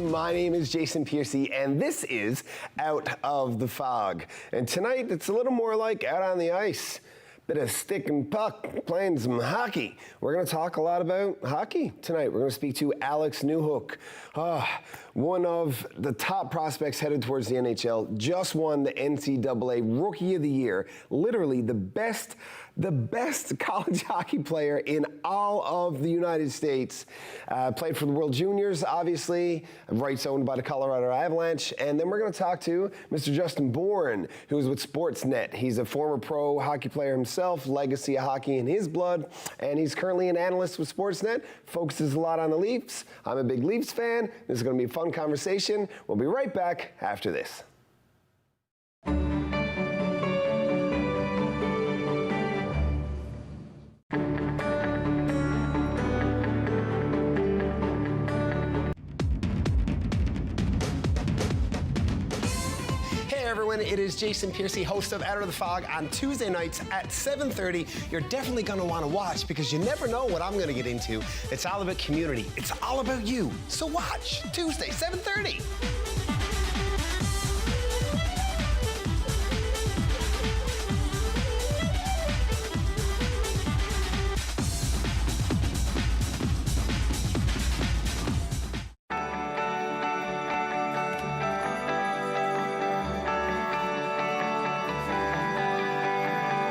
My name is Jason Piercey, and this is Out of the Fog. And tonight, it's a little more like out on the ice. Bit of stick and puck, playing some hockey. We're going to talk a lot about hockey tonight. We're going to speak to Alex Newhook, one of the top prospects headed towards the NHL. Just won the NCAA Rookie of the Year. Literally the best college hockey player in all of the United States. Played for the World Juniors, obviously. Rights owned by the Colorado Avalanche. And then we're going to talk to Mr. Justin Bourne, who's with Sportsnet. He's a former pro hockey player himself, legacy of hockey in his blood, and he's currently an analyst with Sportsnet. Focuses a lot on the Leafs. I'm a big Leafs fan. This is going to be a fun conversation. We'll be right back after this. Everyone, it is Jason Piercey, host of Out of the Fog on Tuesday nights at 7:30. You're definitely going to want to watch because you never know what I'm going to get into. It's all about community. It's all about you. So watch Tuesday, 7:30.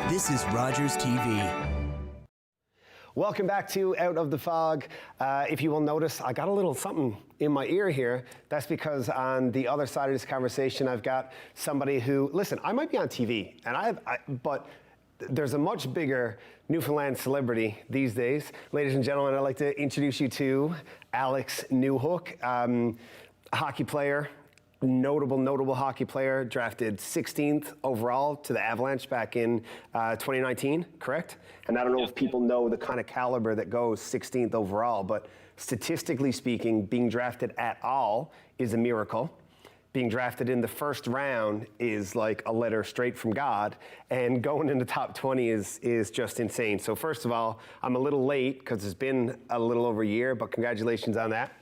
This is Rogers TV. Welcome back to Out of the Fog. If you will notice, I got a little something in my ear here. That's because on the other side of this conversation, I've got somebody who, listen, I might be on TV, but there's a much bigger Newfoundland celebrity these days. Ladies and gentlemen, I'd like to introduce you to Alex Newhook, hockey player. Notable hockey player, drafted 16th overall to the Avalanche back in 2019, correct? And I don't know if people know the kind of caliber that goes 16th overall, but statistically speaking, being drafted at all is a miracle. Being drafted in the first round is like a letter straight from God, and going in the top 20 is just insane. So first of all, I'm a little late because it's been a little over a year, but congratulations on that.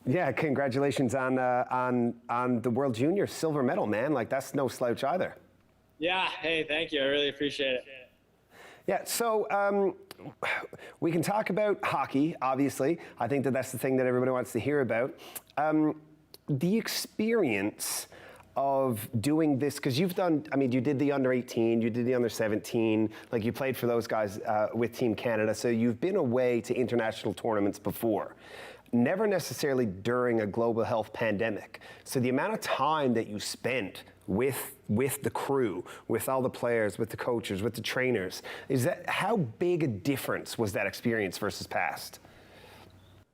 Yeah, congratulations on the World Junior silver medal, man. Like, that's no slouch either. Yeah, hey, thank you. I really appreciate it. Yeah, so we can talk about hockey, obviously. I think that's the thing that everybody wants to hear about. The experience of doing this, because you've done, I mean, you did the under 18, you did the under 17, like you played for those guys with Team Canada, so you've been away to international tournaments before. Never necessarily during a global health pandemic. So the amount of time that you spent with the crew, with all the players, with the coaches, with the trainers, how big a difference was that experience versus past?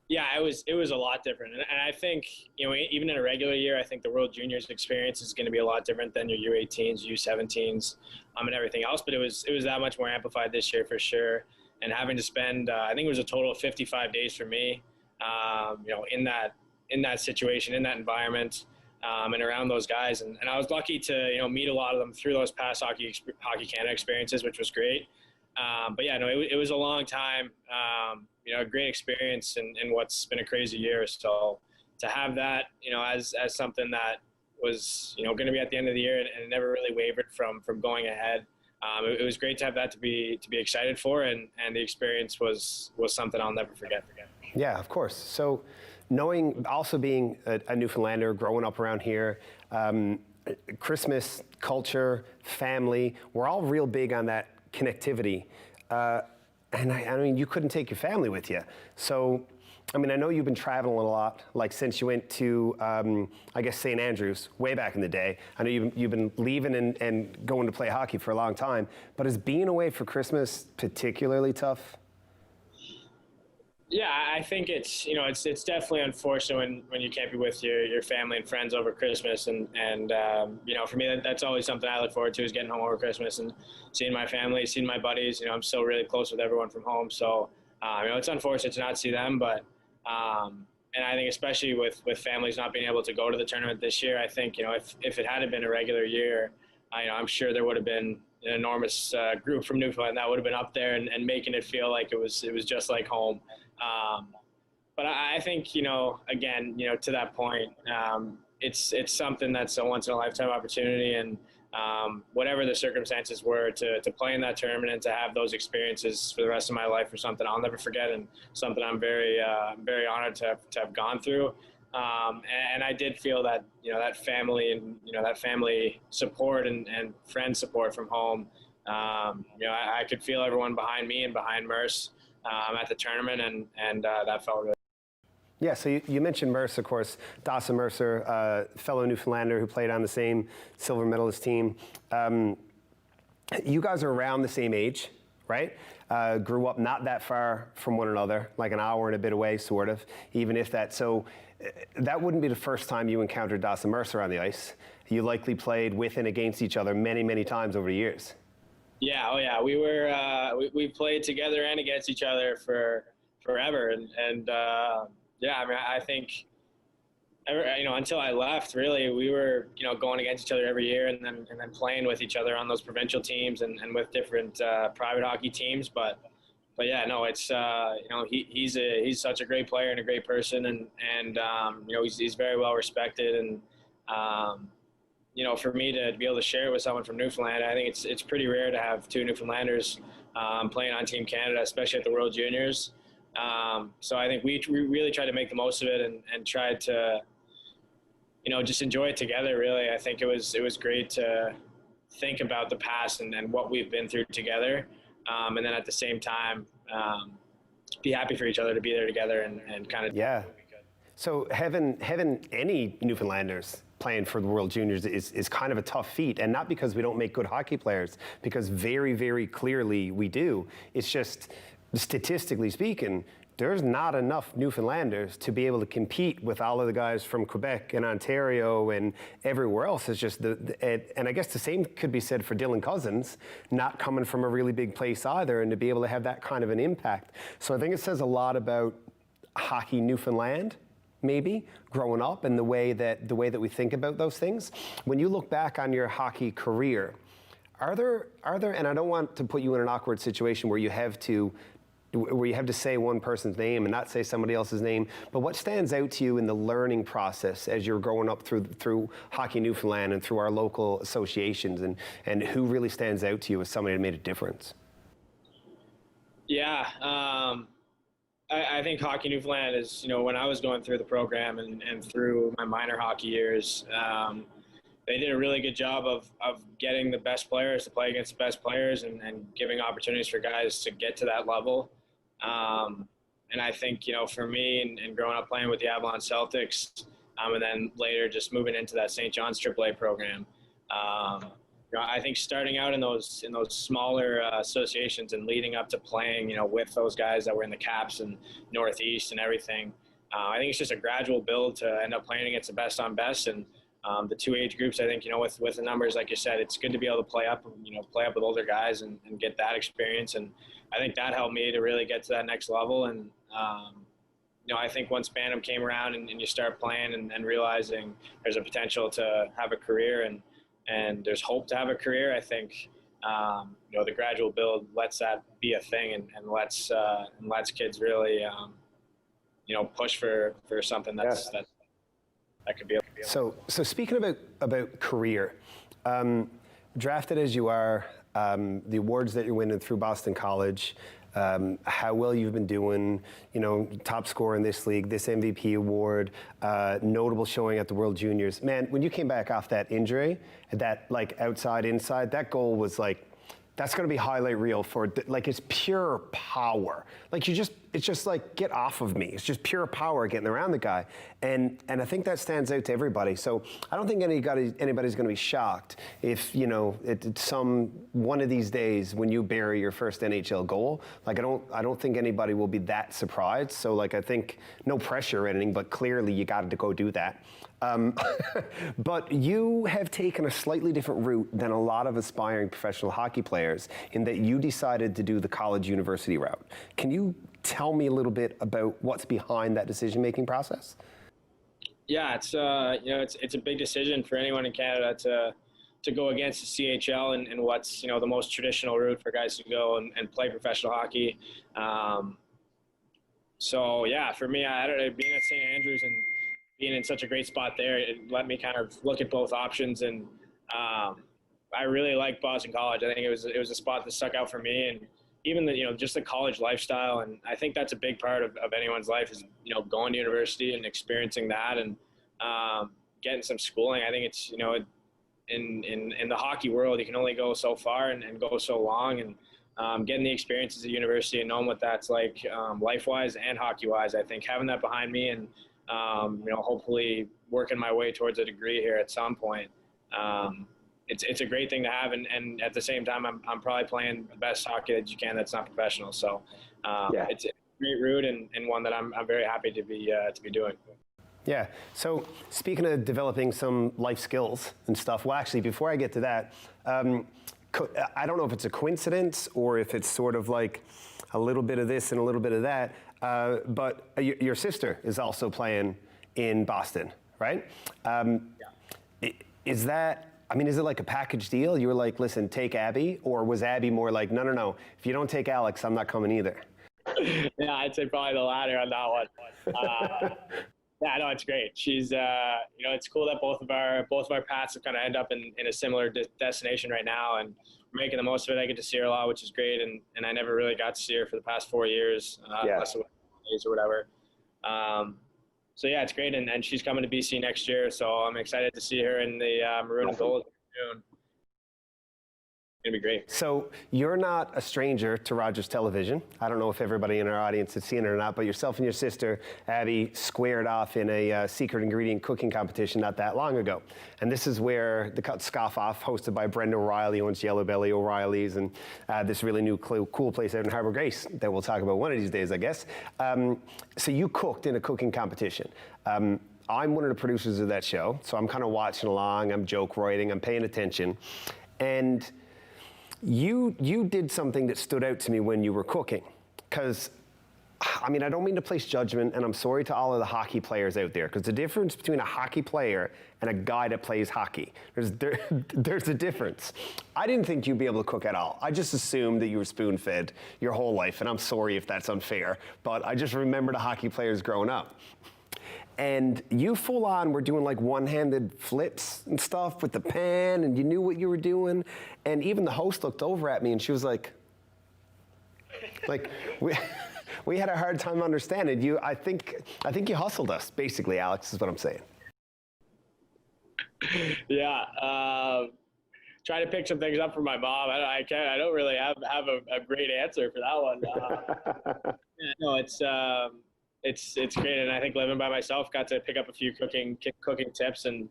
Yeah, it was a lot different. And I think, even in a regular year, I think the World Juniors experience is going to be a lot different than your U18s, U17s, and everything else. But it was that much more amplified this year for sure. And having to spend, I think it was a total of 55 days for me, in that situation, in that environment, and around those guys. And I was lucky to, meet a lot of them through those past Hockey Canada experiences, which was great. But yeah, no, it was a long time, a great experience in what's been a crazy year. So to have that, as something that was, going to be at the end of the year and it never really wavered from going ahead. It was great to have that to be excited for, and the experience was something I'll never forget. Yeah, of course. So also being a Newfoundlander, growing up around here, Christmas, culture, family, we're all real big on that connectivity. And I mean, you couldn't take your family with you. So, I mean, I know you've been traveling a lot, like since you went to, I guess, St. Andrews way back in the day. I know you've been leaving and going to play hockey for a long time, but is being away for Christmas particularly tough? Yeah, I think it's definitely unfortunate when you can't be with your family and friends over Christmas, and for me that's always something I look forward to, is getting home over Christmas and seeing my family, seeing my buddies. I'm still really close with everyone from home, so it's unfortunate to not see them, but and I think especially with families not being able to go to the tournament this year, I think if it had been a regular year, I'm sure there would have been an enormous group from Newfoundland that would have been up there and making it feel like it was just like home. but I think, again, to that point, it's something that's a once in a lifetime opportunity, and whatever the circumstances were, to play in that tournament and to have those experiences for the rest of my life are something I'll never forget, and something I'm very honored to have gone through. And I did feel that, that family and, that family support and friend support from home. I could feel everyone behind me and behind Merce at the tournament, and that felt really. Yeah, so you mentioned Merce, of course, Dawson Mercer, fellow Newfoundlander who played on the same silver medalist team. You guys are around the same age, right? Grew up not that far from one another, like an hour and a bit away, sort of, even if that. So that wouldn't be the first time you encountered Dawson Mercer on the ice. You likely played with and against each other many, many times over the years. Yeah, oh yeah, we were we played together and against each other for forever, and yeah, I mean, I think, until I left, really, we were, going against each other every year, and then playing with each other on those provincial teams and with different private hockey teams. But yeah, no, it's he's such a great player and a great person, and he's very well respected, and for me to be able to share it with someone from Newfoundland, I think it's pretty rare to have two Newfoundlanders playing on Team Canada, especially at the World Juniors. So I think we really tried to make the most of it and tried to, just enjoy it together, really. I think it was great to think about the past and what we've been through together. And then at the same time, be happy for each other to be there together and kind of. Yeah. So having any Newfoundlanders playing for the World Juniors is kind of a tough feat, and not because we don't make good hockey players, because very, very clearly we do. It's just, statistically speaking, there's not enough Newfoundlanders to be able to compete with all of the guys from Quebec and Ontario and everywhere else. It's just and I guess the same could be said for Dylan Cousins, not coming from a really big place either, and to be able to have that kind of an impact. So I think it says a lot about hockey Newfoundland, maybe growing up, and the way that we think about those things. When you look back on your hockey career, are there, and I don't want to put you in an awkward situation where you have to say one person's name and not say somebody else's name, but what stands out to you in the learning process as you're growing up through Hockey Newfoundland and through our local associations, and who really stands out to you as somebody that made a difference? Yeah, I think Hockey Newfoundland is, when I was going through the program and through my minor hockey years, they did a really good job of getting the best players to play against the best players and giving opportunities for guys to get to that level. And I think, for me and growing up playing with the Avalon Celtics, and then later just moving into that St. John's AAA program, I think starting out in those smaller associations and leading up to playing, with those guys that were in the Caps and Northeast and everything, I think it's just a gradual build to end up playing against the best on best. And the two age groups, I think, with the numbers, like you said, it's good to be able to play up with older guys and get that experience. And I think that helped me to really get to that next level. And, I think once Bantam came around and you start playing and realizing there's a potential to have a career and there's hope to have a career, I think, the gradual build lets that be a thing and lets kids really, push for something that's, that could be. So speaking about career, drafted as you are, the awards that you're winning through Boston College, how well you've been doing, top scorer in this league, this MVP award, notable showing at the World Juniors. Man, when you came back off that injury, that outside, inside, that goal was that's going to be highlight reel for, it's pure power. It's just get off of me. It's just pure power getting around the guy. And I think that stands out to everybody. So I don't think anybody's going to be shocked if, one of these days when you bury your first NHL goal, I don't think anybody will be that surprised. So I think no pressure or anything, but clearly you got to go do that. But you have taken a slightly different route than a lot of aspiring professional hockey players in that you decided to do the college-university route. Can you tell me a little bit about what's behind that decision-making process? Yeah, it's a big decision for anyone in Canada to go against the CHL and what's the most traditional route for guys to go and play professional hockey. So yeah, for me, I don't know, being at St. Andrews and being in such a great spot there, it let me kind of look at both options. And I really like Boston College. I think it was a spot that stuck out for me, and even just the college lifestyle. And I think that's a big part of anyone's life is going to university and experiencing that and getting some schooling. I think it's in the hockey world, you can only go so far and go so long, and getting the experiences at university and knowing what that's like life-wise and hockey-wise. I think having that behind me and hopefully working my way towards a degree here at some point. It's a great thing to have, and at the same time, I'm probably playing the best hockey that you can that's not professional. So it's a great route and one that I'm very happy to be doing. Yeah. So speaking of developing some life skills and stuff, well, actually, before I get to that, I don't know if it's a coincidence or if it's sort of like a little bit of this and a little bit of that, but your sister is also playing in Boston, right? Is that, is it like a package deal? You were like, listen, take Abby, or was Abby more like, no, if you don't take Alex, I'm not coming either? Yeah, I'd say probably the latter on that one. Yeah, no, it's great. She's, it's cool that both of our paths have kind of end up in a similar destination right now, and we're making the most of it. I get to see her a lot, which is great, and I never really got to see her for the past 4 years, unless it was days or whatever. So yeah, it's great, and she's coming to BC next year, so I'm excited to see her in the maroon and gold in June. It's gonna be great. So you're not a stranger to Rogers Television. I don't know if everybody in our audience has seen it or not, but yourself and your sister, Abby, squared off in a secret ingredient cooking competition not that long ago. And this is where the Cut Scoff Off, hosted by Brenda O'Reilly, owns Yellow Belly O'Reilly's, and this really new cool place out in Harbor Grace that we'll talk about one of these days, I guess. So you cooked in a cooking competition. I'm one of the producers of that show, so I'm kind of watching along, I'm joke writing, I'm paying attention. And you did something that stood out to me when you were cooking, because, I don't mean to place judgment, and I'm sorry to all of the hockey players out there, because the difference between a hockey player and a guy that plays hockey, there's a difference. I didn't think you'd be able to cook at all. I just assumed that you were spoon-fed your whole life, and I'm sorry if that's unfair, but I just remember the hockey players growing up. And you full on were doing like one-handed flips and stuff with the pan, and you knew what you were doing. And even the host looked over at me and she was like we had a hard time understanding you. I think you hustled us, basically, Alex, is what I'm saying. Yeah. Trying to pick some things up from my mom. I don't really have a great answer for that one. No, it's great, and I think living by myself, got to pick up a few cooking tips, and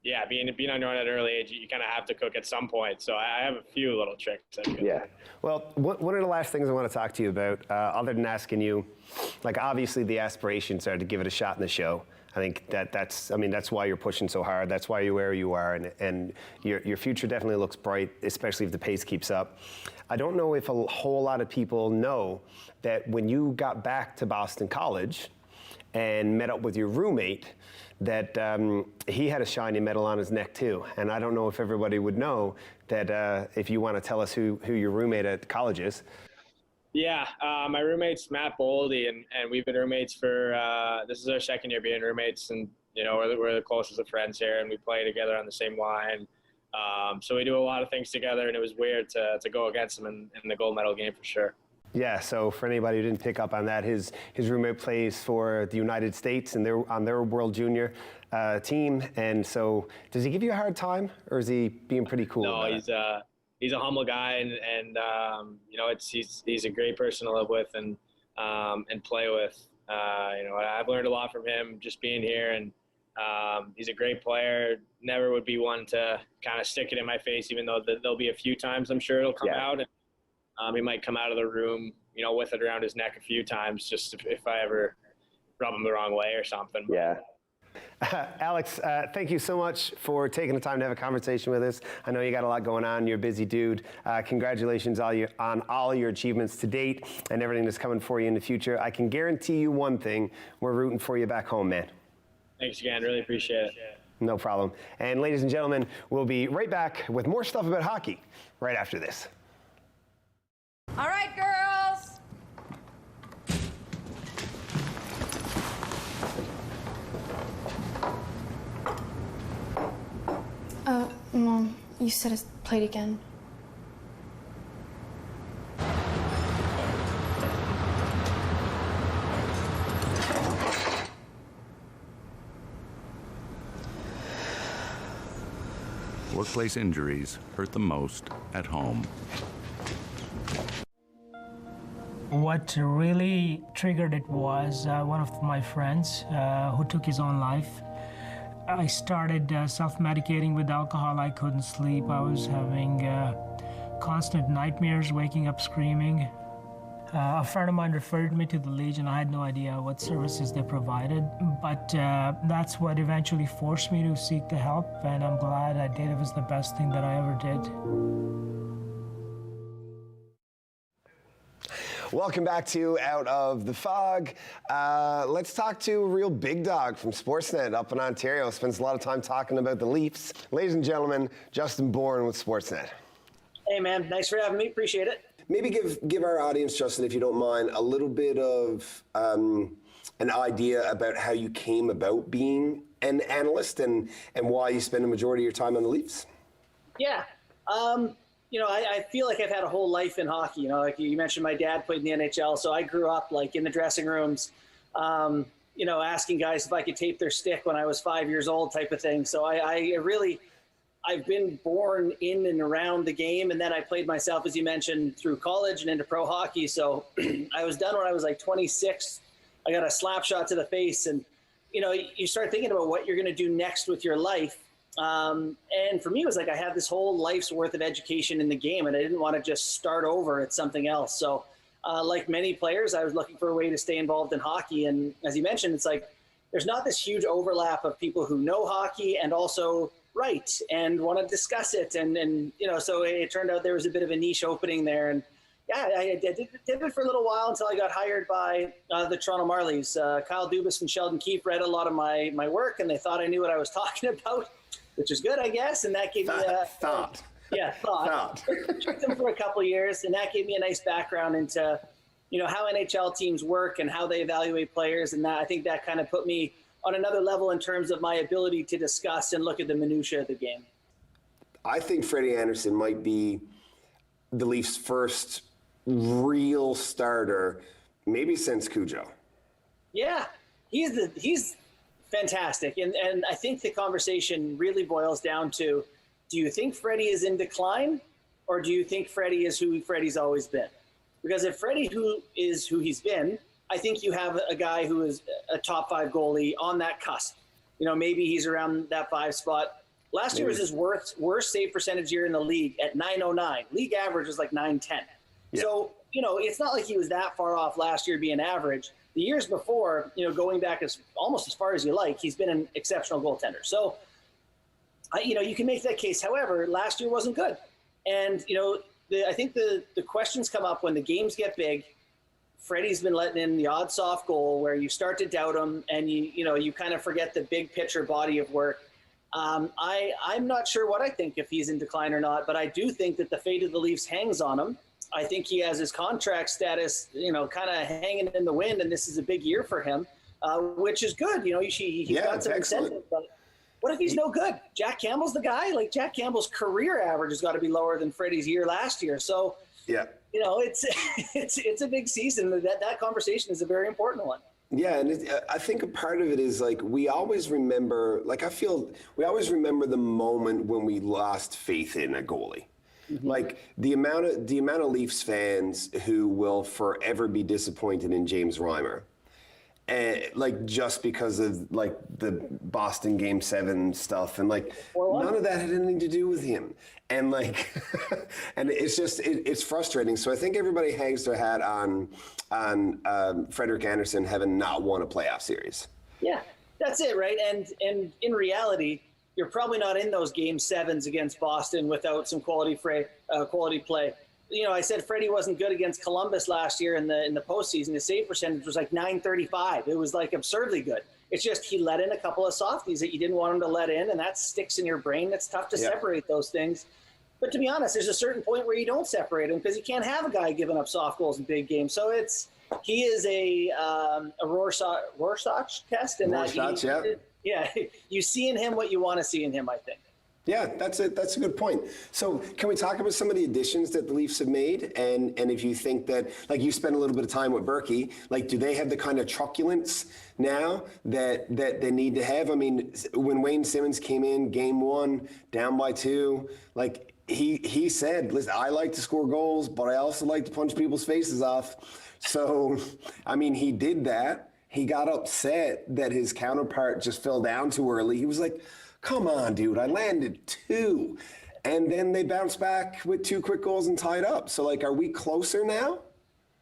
being on your own at an early age, you kind of have to cook at some point. So I have a few little tricks. Yeah. Well, one of the last things I want to talk to you about, other than asking you, like obviously the aspirations are to give it a shot in the show. I think that's why you're pushing so hard. That's why you're where you are, and your future definitely looks bright, especially if the pace keeps up. I don't know if a whole lot of people know that when you got back to Boston College and met up with your roommate, that he had a shiny medal on his neck too. And I don't know if everybody would know that, if you want to tell us who your roommate at college is. Yeah, my roommate's Matt Boldy, and we've been roommates for, this is our second year being roommates, and we're the closest of friends here, and we play together on the same line. So we do a lot of things together, and it was weird to go against him in the gold medal game for sure. Yeah, so for anybody who didn't pick up on that, his roommate plays for the United States, and they're on their World Junior team. And so does he give you a hard time, or is he being pretty cool? No, he's a humble guy, and he's a great person to live with and play with. I've learned a lot from him just being here, and he's a great player. Never would be one to kind of stick it in my face, even though there'll be a few times I'm sure it'll come out. And he might come out of the room, with it around his neck a few times, just if I ever rub him the wrong way or something. Yeah. Alex, thank you so much for taking the time to have a conversation with us. I know you got a lot going on. You're a busy dude. Congratulations on all your achievements to date and everything that's coming for you in the future. I can guarantee you one thing. We're rooting for you back home, man. Thanks again. Really appreciate it. No problem. And ladies and gentlemen, we'll be right back with more stuff about hockey right after this. All right, girls. Mom, you said it's played again. Workplace injuries hurt the most at home. What really triggered it was one of my friends who took his own life. I started self-medicating with alcohol. I couldn't sleep. I was having constant nightmares, waking up screaming. A friend of mine referred me to the Legion. I had no idea what services they provided, but that's what eventually forced me to seek the help, and I'm glad I did. It was the best thing that I ever did. Welcome back to Out of the Fog. Let's talk to a real big dog from Sportsnet up in Ontario. Spends a lot of time talking about the Leafs. Ladies and gentlemen, Justin Bourne with Sportsnet. Hey man, thanks for having me. Appreciate it. Maybe give our audience, Justin, if you don't mind, a little bit of an idea about how you came about being an analyst and why you spend the majority of your time on the Leafs. Yeah. I feel like I've had a whole life in hockey. Like you mentioned, my dad played in the NHL, so I grew up like in the dressing rooms, asking guys if I could tape their stick when I was 5 years old type of thing. So I've been born in and around the game, and then I played myself, as you mentioned, through college and into pro hockey. So I was done when I was like 26. I got a slap shot to the face, and you start thinking about what you're going to do next with your life. And for me, it was like I had this whole life's worth of education in the game, and I didn't want to just start over at something else. So like many players, I was looking for a way to stay involved in hockey. And as you mentioned, it's like there's not this huge overlap of people who know hockey and also write and want to discuss it. And so it turned out there was a bit of a niche opening there. And yeah, I did it for a little while until I got hired by the Toronto Marlies. Kyle Dubas and Sheldon Keefe read a lot of my work, and they thought I knew what I was talking about, which is good, I guess. And that gave me Thought. Took them for a couple of years, and that gave me a nice background into, how NHL teams work and how they evaluate players. And that, I think that kind of put me on another level in terms of my ability to discuss and look at the minutia of the game. I think Freddie Anderson might be the Leafs' first real starter, maybe since Cujo. Yeah, he's fantastic. And I think the conversation really boils down to, do you think Freddie is in decline, or do you think Freddie is who Freddie's always been? Because if Freddie is who he's been, I think you have a guy who is a top 5 goalie on that cusp. Maybe he's around that 5 spot. Last year was his worst save percentage year in the league at .909. League average was like .910. Yeah. So, it's not like he was that far off last year being average. The years before, going back almost as far as you like, he's been an exceptional goaltender. So, you can make that case. However, last year wasn't good. And, I think the questions come up when the games get big. Freddie's been letting in the odd soft goal where you start to doubt him, and you kind of forget the big picture body of work. I'm not sure what I think if he's in decline or not, but I do think that the fate of the Leafs hangs on him. I think he has his contract status, kind of hanging in the wind, and this is a big year for him, which is good. He's got some incentive. But what if he's no good? Jack Campbell's the guy. Like, Jack Campbell's career average has got to be lower than Freddie's year last year. So, yeah, it's a big season. That conversation is a very important one. Yeah, and I think a part of it is like we always remember. Like I feel we always remember the moment when we lost faith in a goalie. Mm-hmm. Like the amount of Leafs fans who will forever be disappointed in James Reimer. And like just because of like the Boston Game 7 stuff, and like none of that had anything to do with him, and like, and it's just it's frustrating. So I think everybody hangs their hat on Frederik Andersen having not won a playoff series. Yeah, that's it, right? And in reality, you're probably not in those Game 7s against Boston without some quality play. I said Freddie wasn't good against Columbus last year in the postseason. His save percentage was like .935. It was like absurdly good. It's just he let in a couple of softies that you didn't want him to let in, and that sticks in your brain. It's tough to separate those things. But to be honest, there's a certain point where you don't separate them because you can't have a guy giving up soft goals in big games. So he is a Rorschach test, and Rorschach, you see in him what you want to see in him, I think. Yeah, that's a good point. So can we talk about some of the additions that the Leafs have made? And if you think that, like, you spent a little bit of time with Berkey, like, do they have the kind of truculence now that they need to have? I mean, when Wayne Simmons came in game 1, down by 2, like, he said, listen, I like to score goals, but I also like to punch people's faces off. So, I mean, he did that. He got upset that his counterpart just fell down too early. He was like, come on, dude, I landed 2. And then they bounced back with 2 quick goals and tied up. So, like, are we closer now?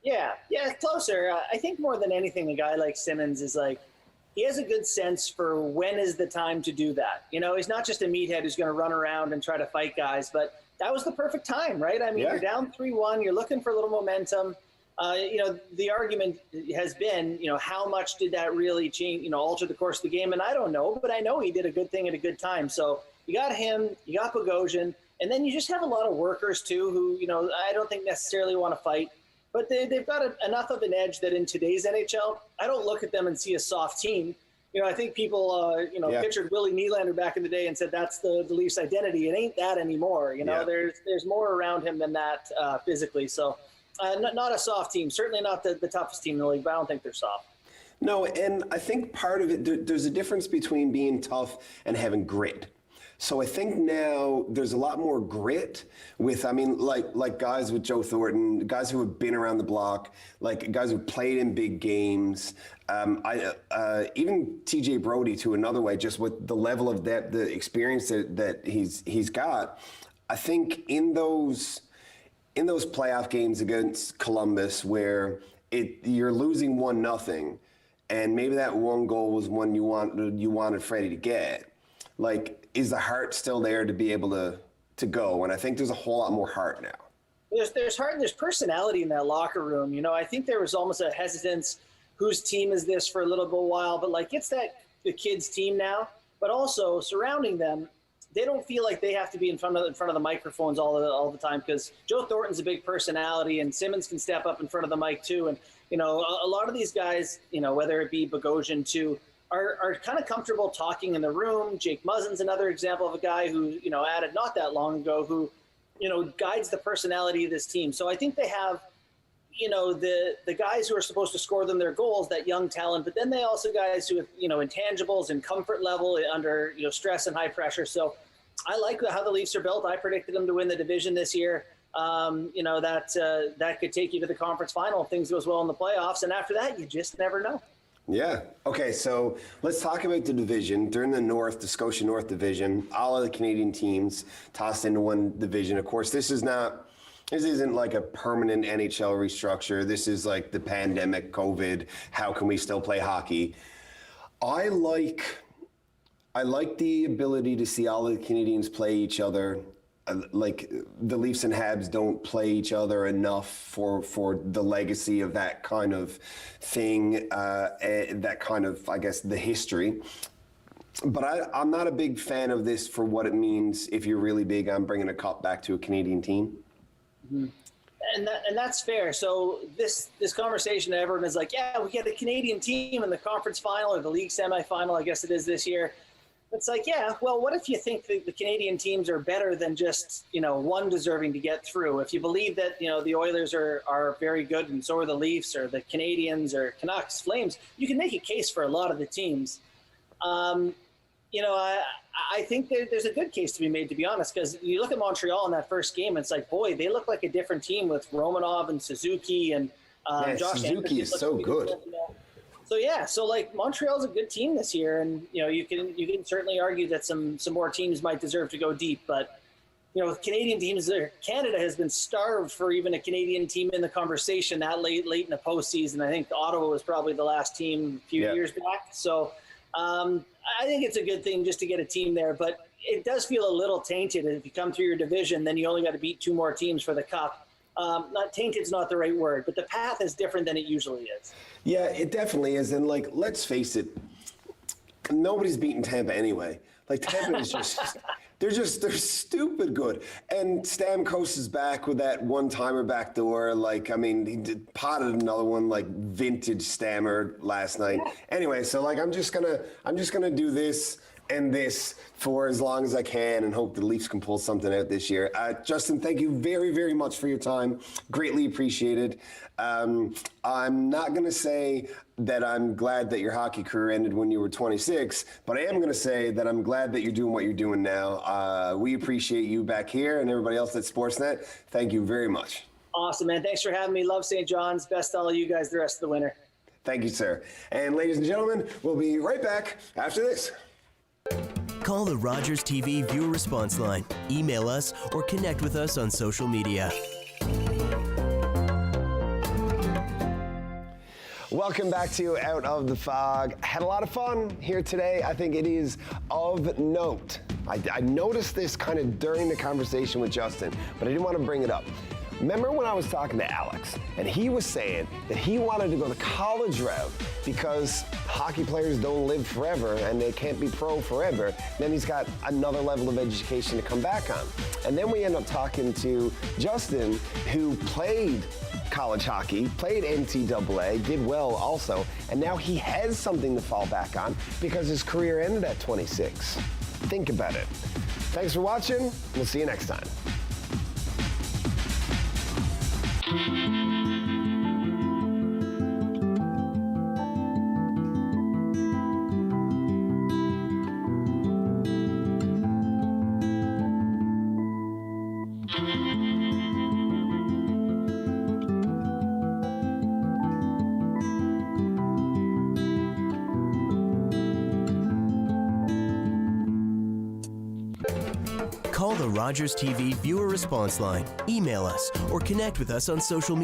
Yeah, closer. I think more than anything, a guy like Simmons is like, he has a good sense for when is the time to do that. You know, he's not just a meathead who's going to run around and try to fight guys, but that was the perfect time, right? I mean, You're down 3-1, you're looking for a little momentum. You know, the argument has been, you know, how much did that really change, you know, alter the course of the game? And I don't know, but I know he did a good thing at a good time. So you got him, you got Bogosian, and then you just have a lot of workers too who, you know, I don't think necessarily want to fight, but they've got enough of an edge that in today's NHL, I don't look at them and see a soft team. You know, I think people, pictured Willie Nylander back in the day and said that's the Leafs' identity. It ain't that anymore. You know, there's more around him than that physically. So. Not a soft team, certainly not the toughest team in the league, but I don't think they're soft. No, and I think part of it, there's a difference between being tough and having grit. So I think now there's a lot more grit with, I mean, like guys with Joe Thornton, guys who have been around the block, like guys who played in big games. Even TJ Brody, to another way, just with the level of depth, the experience that he's got. I think in those playoff games against Columbus where you're losing 1-0, and maybe that one goal was one you wanted Freddie to get, like, is the heart still there to be able to go? And I think there's a whole lot more heart now. There's heart and there's personality in that locker room. You know, I think there was almost a hesitance, whose team is this for a little bit while, but like it's the kids' team now, but also surrounding them, they don't feel like they have to be in front of the microphones all the time, because Joe Thornton's a big personality and Simmons can step up in front of the mic too. And, you know, a lot of these guys, you know, whether it be Bogosian too, are kind of comfortable talking in the room. Jake Muzzin's another example of a guy who, you know, added not that long ago, who, you know, guides the personality of this team. So I think they have, you know, the guys who are supposed to score them their goals, that young talent, but then they also guys who have, you know, intangibles and comfort level under, you know, stress and high pressure. So I like how the Leafs are built. I predicted them to win the division this year. You know, that could take you to the conference final if things goes well in the playoffs. And after that, you just never know. Yeah. Okay, so let's talk about the division. During the North, the Scotia North Division, all of the Canadian teams tossed into one division. Of course, this isn't like a permanent NHL restructure. This is like the pandemic, COVID. How can we still play hockey? I like the ability to see all of the Canadians play each other. Like the Leafs and Habs don't play each other enough for the legacy of that kind of thing, that kind of, I guess, the history. But I'm not a big fan of this for what it means if you're really big on bringing a cup back to a Canadian team. Mm-hmm. And that's fair. So this conversation, everyone is like, yeah, we get a Canadian team in the conference final or the league semifinal, I guess it is this year. It's like, yeah, well, what if you think the Canadian teams are better than just, you know, one deserving to get through? If you believe that, you know, the Oilers are very good and so are the Leafs or the Canadians or Canucks, Flames, you can make a case for a lot of the teams. You know, I think there's a good case to be made, to be honest, because you look at Montreal in that first game, it's like, boy, they look like a different team with Romanov and Suzuki and Josh Suzuki is so good. So yeah, so like Montreal's a good team this year, and you know you can certainly argue that some more teams might deserve to go deep, but you know with Canadian teams, Canada has been starved for even a Canadian team in the conversation that late in the postseason. I think Ottawa was probably the last team a few years back. So I think it's a good thing just to get a team there, but it does feel a little tainted. If you come through your division, then you only got to beat 2 more teams for the cup. Not tainted is not the right word, but the path is different than it usually is. Yeah, it definitely is. And like, let's face it, nobody's beaten Tampa anyway. Like Tampa is they're stupid good. And Stamkos is back with that one-timer back door. Like, I mean, he potted another one, like vintage Stammer last night. Anyway, so like, I'm just gonna do this. in this for as long as I can and hope the Leafs can pull something out this year. Justin, thank you very, very much for your time. Greatly appreciated. I'm not going to say that I'm glad that your hockey career ended when you were 26, but I am going to say that I'm glad that you're doing what you're doing now. We appreciate you back here and everybody else at Sportsnet. Thank you very much. Awesome, man. Thanks for having me. Love St. John's. Best to all of you guys the rest of the winter. Thank you, sir. And ladies and gentlemen, we'll be right back after this. Call the Rogers TV viewer response line, email us, or connect with us on social media. Welcome back to Out of the Fog. Had a lot of fun here today. I think it is of note. I noticed this kind of during the conversation with Justin, but I didn't want to bring it up. Remember when I was talking to Alex, and he was saying that he wanted to go the college route because hockey players don't live forever and they can't be pro forever. Then he's got another level of education to come back on. And then we end up talking to Justin, who played college hockey, played NCAA, did well also, and now he has something to fall back on because his career ended at 26. Think about it. Thanks for watching. We'll see you next time. Call the Rogers TV viewer response line, email us, or connect with us on social media.